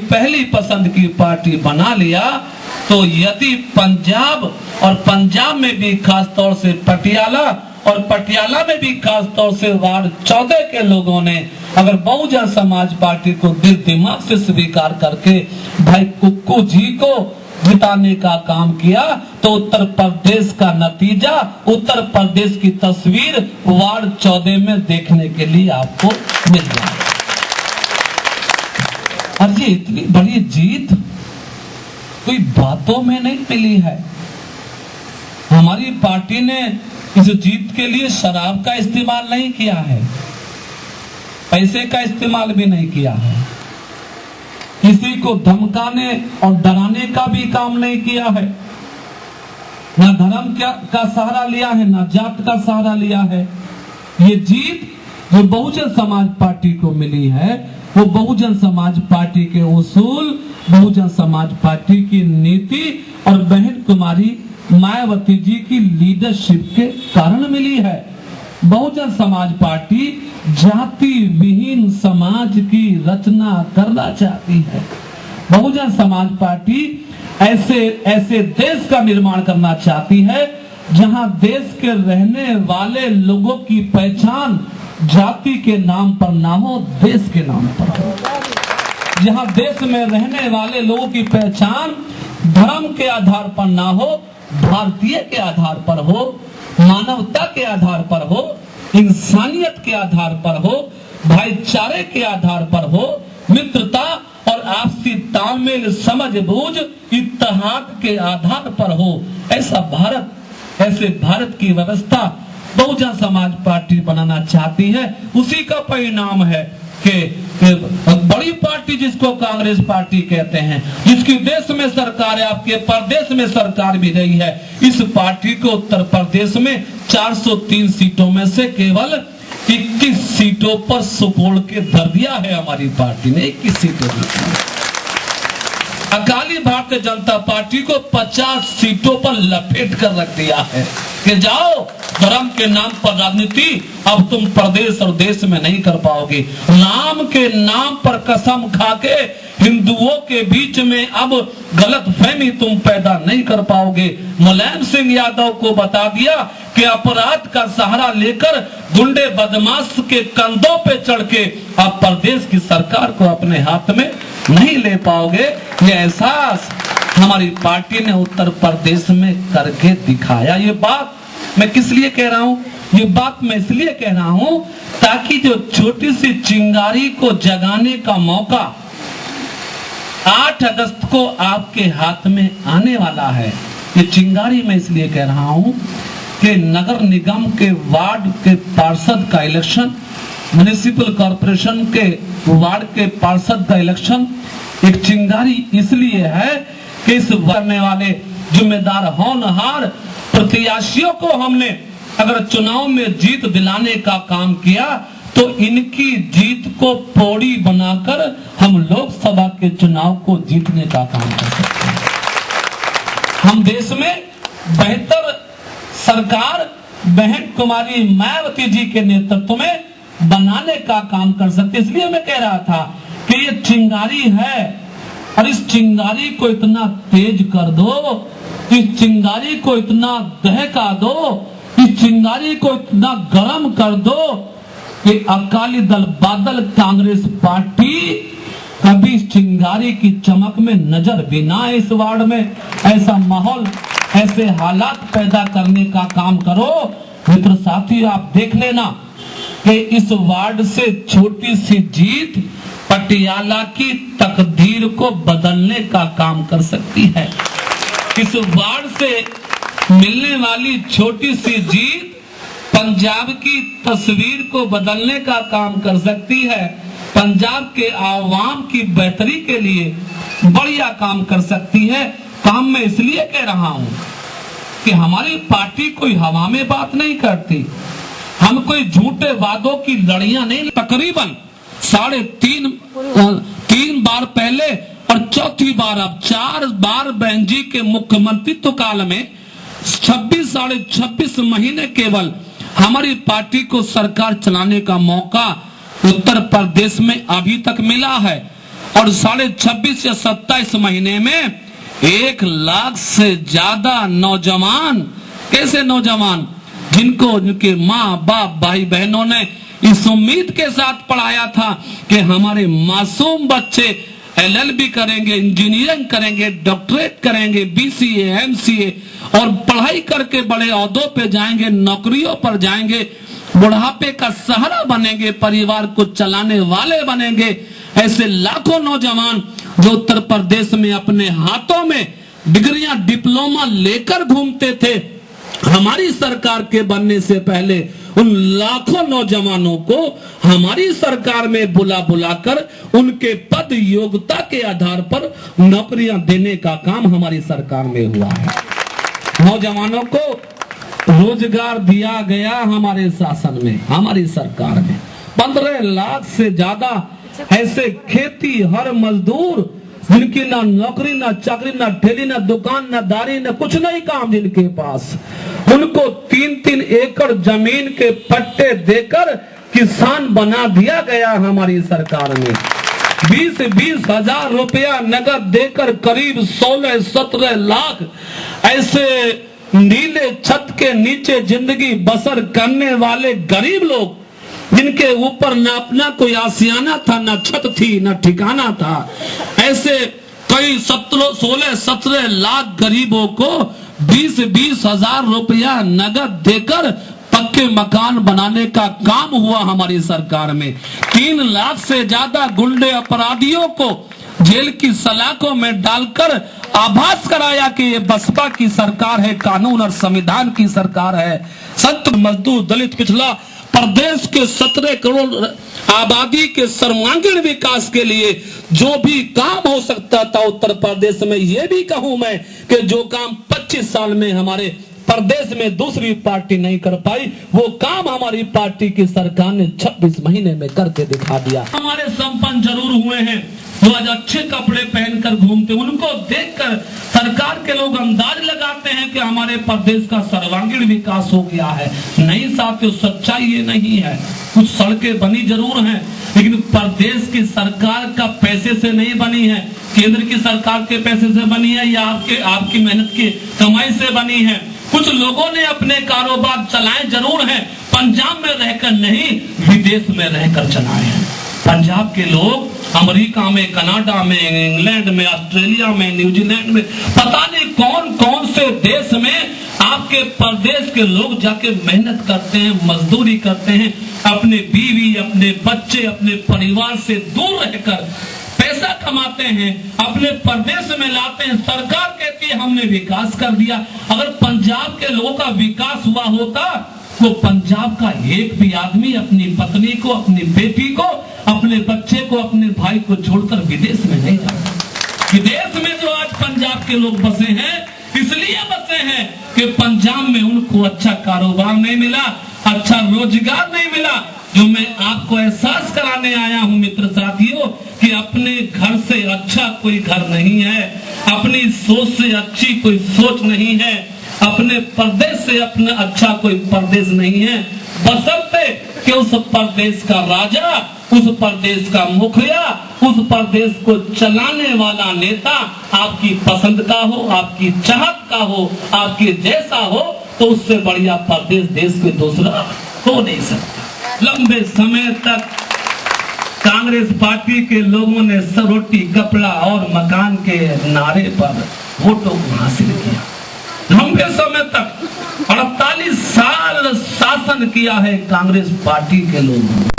पहली पसंद की पार्टी बना लिया, तो यदि पंजाब और पंजाब में भी खास तौर से पटियाला और पटियाला में भी खास तौर से वार्ड 14 के लोगों ने अगर बहुजन समाज पार्टी को दिल दिमाग से स्वीकार करके भाई कुक्कू जी को जिताने का काम किया, तो उत्तर प्रदेश का नतीजा, उत्तर प्रदेश की तस्वीर वार्ड 14 में देखने के लिए आपको मिल जाएगी। और ये इतनी बड़ी जीत कोई बातों में नहीं मिली है। हमारी पार्टी ने इस जीत के लिए शराब का इस्तेमाल नहीं किया है, पैसे का इस्तेमाल भी नहीं किया है, किसी को धमकाने और डराने का भी काम नहीं किया है, ना धर्म का सहारा लिया है, ना जात का सहारा लिया है। ये जीत जो बहुजन समाज पार्टी को मिली है, वो बहुजन समाज पार्टी के उसूल, बहुजन समाज पार्टी की नीति और बहन कुमारी मायावती जी की लीडरशिप के कारण मिली है। बहुजन समाज पार्टी जाति विहीन समाज की रचना करना चाहती है। बहुजन समाज पार्टी ऐसे देश का निर्माण करना चाहती है जहां देश के रहने वाले लोगों की पहचान जाति के नाम पर ना हो, देश के नाम पर हो। जहां देश में रहने वाले लोगों की पहचान धर्म के आधार पर ना हो, भारतीय के आधार पर हो, मानवता के आधार पर हो, इंसानियत के आधार पर हो, भाईचारे के आधार पर हो, मित्रता और आपसी तालमेल, समझबूझ, इत्तेहाद के आधार पर हो। ऐसे भारत की व्यवस्था बहुजन समाज पार्टी बनाना चाहती है। उसी का परिणाम है कि बड़ी पार्टी जिसको कांग्रेस पार्टी कहते हैं, जिसकी देश में सरकार है, आपके प्रदेश में सरकार भी रही है, इस पार्टी को उत्तर प्रदेश में 403 सीटों में से केवल 21 सीटों पर सुकोड़ के धर दिया है। हमारी पार्टी ने 21 सीटों पर। अकाली भारतीय जनता पार्टी को 50 सीटों पर लपेट कर रख दिया है कि जाओ, धर्म के नाम पर राजनीति अब तुम प्रदेश और देश में नहीं कर पाओगे। नाम के नाम पर कसम खाके हिंदुओं के बीच में अब गलतफहमी तुम पैदा नहीं कर पाओगे। मुलायम सिंह यादव को बता दिया कि अपराध का सहारा लेकर गुंडे बदमाश के कंधों पे चढ़ के अब प्रदेश की सरकार को अपने हाथ में नहीं ले पाओगे। ये एहसास हमारी पार्टी ने उत्तर प्रदेश में करके दिखाया। ये बात मैं किस लिए कह रहा हूँ? ये बात मैं इसलिए कह रहा हूँ ताकि जो छोटी सी चिंगारी को जगाने का मौका 8 अगस्त को आपके हाथ में आने वाला है। ये चिंगारी मैं इसलिए कह रहा हूँ कि नगर निगम के वार्ड के पार्षद का इलेक्शन, म्युनिसिपल कॉर्पोरेशन के वार्ड के पार्षद का इलेक्शन एक चिंगारी इसलिए है कि इस करने वाले जिम्मेदार होनहार प्रत्याशियों को हमने अगर चुनाव में जीत दिलाने का काम किया तो इनकी जीत को पौड़ी बनाकर हम लोकसभा के चुनाव को जीतने का काम कर सकते हैं। हम देश में बेहतर सरकार बहन कुमारी मायावती जी के नेतृत्व में बनाने का काम कर सकते। इसलिए मैं कह रहा था कि ये चिंगारी है और इस चिंगारी को इतना तेज कर दो, इस चिंगारी को इतना दहका दो, इस चिंगारी को इतना गर्म कर दो कि अकाली दल बादल कांग्रेस पार्टी कभी इस चिंगारी की चमक में नजर भी ना आए। इस वार्ड में ऐसा माहौल, ऐसे हालात पैदा करने का काम करो। मित्र साथी, आप देख लेना कि इस वार्ड से छोटी सी जीत पटियाला की तकदीर को बदलने का काम कर सकती है। इस वार्ड से मिलने वाली छोटी सी जीत पंजाब की तस्वीर को बदलने का काम कर सकती है। पंजाब के आवाम की बेहतरी के लिए बढ़िया काम कर सकती है। काम मैं इसलिए कह रहा हूं कि हमारी पार्टी कोई हवा में बात नहीं करती, हम कोई झूठे वादों की लड़ियां नहीं। तकरीबन 3.5 बार पहले और चौथी बार अब 4 बार बहन जी के मुख्यमंत्रित्व काल में 26 महीने केवल हमारी पार्टी को सरकार चलाने का मौका उत्तर प्रदेश में अभी तक मिला है। और 26.5 या 27 महीने में 1 लाख से ज्यादा नौजवान, कैसे नौजवान जिनको उनके माँ बाप भाई बहनों ने इस उम्मीद के साथ पढ़ाया था कि हमारे मासूम बच्चे LLB करेंगे, इंजीनियरिंग करेंगे, डॉक्टरेट करेंगे, BCA, MCA और पढ़ाई करके बड़े ओहदों पे जाएंगे, नौकरियों पर जाएंगे, बुढ़ापे का सहारा बनेंगे, परिवार को चलाने वाले बनेंगे। ऐसे लाखों नौजवान जो उत्तर प्रदेश में अपने हाथों में डिग्रियां, डिप्लोमा लेकर घूमते थे, हमारी सरकार के बनने से पहले उन लाखों नौजवानों को हमारी सरकार में बुलाकर उनके पद योग्यता के आधार पर नौकरियां देने का काम हमारी सरकार में हुआ है। नौजवानों को रोजगार दिया गया हमारे शासन में, हमारी सरकार में 15 लाख से ज्यादा ऐसे खेती हर मजदूर जिनकी ना नौकरी, ना चाकरी, ना ठेली, ना दुकान, ना दारी, ना कुछ नहीं काम जिनके पास, उनको 3-3 एकड़ जमीन के पट्टे देकर किसान बना दिया गया हमारी सरकार में। 20-20 हजार रुपया नगद देकर करीब 16-17 लाख ऐसे नीले छत के नीचे जिंदगी बसर करने वाले गरीब लोग, जिनके ऊपर न अपना कोई आसियाना था, न छत थी, न ठिकाना था, ऐसे कई 16-17 लाख गरीबों को 20-20 हजार रुपया नगद देकर पक्के मकान बनाने का काम हुआ हमारी सरकार में। 3 लाख से ज्यादा गुंडे अपराधियों को जेल की सलाखों में डालकर आभास कराया कि ये बसपा की सरकार है, कानून और संविधान की सरकार है। संत मजदूर दलित पिछड़ा प्रदेश के 17 करोड़ आबादी के सर्वांगीण विकास के लिए जो भी काम हो सकता था उत्तर प्रदेश में, ये भी कहूं मैं कि जो काम 25 साल में हमारे प्रदेश में दूसरी पार्टी नहीं कर पाई, वो काम हमारी पार्टी की सरकार ने 26 महीने में करके दिखा दिया। हमारे संपन्न जरूर हुए हैं जो आज अच्छे कपड़े पहनकर घूमते, उनको देखकर सरकार के लोग अंदाज लगाते हैं कि हमारे प्रदेश का सर्वांगीण विकास हो गया है। नहीं साथियों, सच्चाई ये नहीं है। कुछ सड़कें बनी जरूर हैं, लेकिन प्रदेश की सरकार का पैसे से नहीं बनी है, केंद्र की सरकार के पैसे से बनी है या आपकी मेहनत की कमाई से बनी है। कुछ लोगों ने अपने कारोबार चलाए जरूर हैं, पंजाब में रहकर नहीं, विदेश में रहकर चलाए हैं। पंजाब के लोग अमेरिका में, कनाडा में, इंग्लैंड में, ऑस्ट्रेलिया में, न्यूजीलैंड में, पता नहीं कौन कौन से देश में आपके प्रदेश के लोग जाके मेहनत करते हैं, मजदूरी करते हैं, अपने बीवी, अपने बच्चे, अपने परिवार से दूर रहकर पैसा कमाते हैं, अपने प्रदेश में लाते हैं। सरकार कहती है हमने विकास कर दिया। अगर पंजाब के लोगों का विकास हुआ होता तो पंजाब का एक भी आदमी अपनी पत्नी को, अपनी बेटी को, अपने बच्चे को, अपने भाई को छोड़कर विदेश में नहीं जाता। विदेश में जो आज पंजाब के लोग बसे हैं, इसलिए बसे हैं कि पंजाब में उनको अच्छा कारोबार नहीं मिला, अच्छा रोजगार नहीं मिला। जो मैं आपको एहसास कराने आया हूं मित्र साथियों कि अपने घर से अच्छा कोई घर नहीं है, अपनी सोच से अच्छी कोई सोच नहीं है, अपने प्रदेश से अपना अच्छा कोई प्रदेश नहीं है, बशर्ते कि उस प्रदेश का राजा, उस प्रदेश का मुखिया, उस प्रदेश को चलाने वाला नेता आपकी पसंद का हो, आपकी चाहत का हो, आपके जैसा हो, तो उससे बढ़िया प्रदेश देश के दूसरा हो नहीं सकता। लंबे समय तक कांग्रेस पार्टी के लोगों ने रोटी, कपड़ा और मकान के नारे पर वोटों को हासिल किया। लंबे समय तक 48 साल शासन किया है कांग्रेस पार्टी के लोगों ने।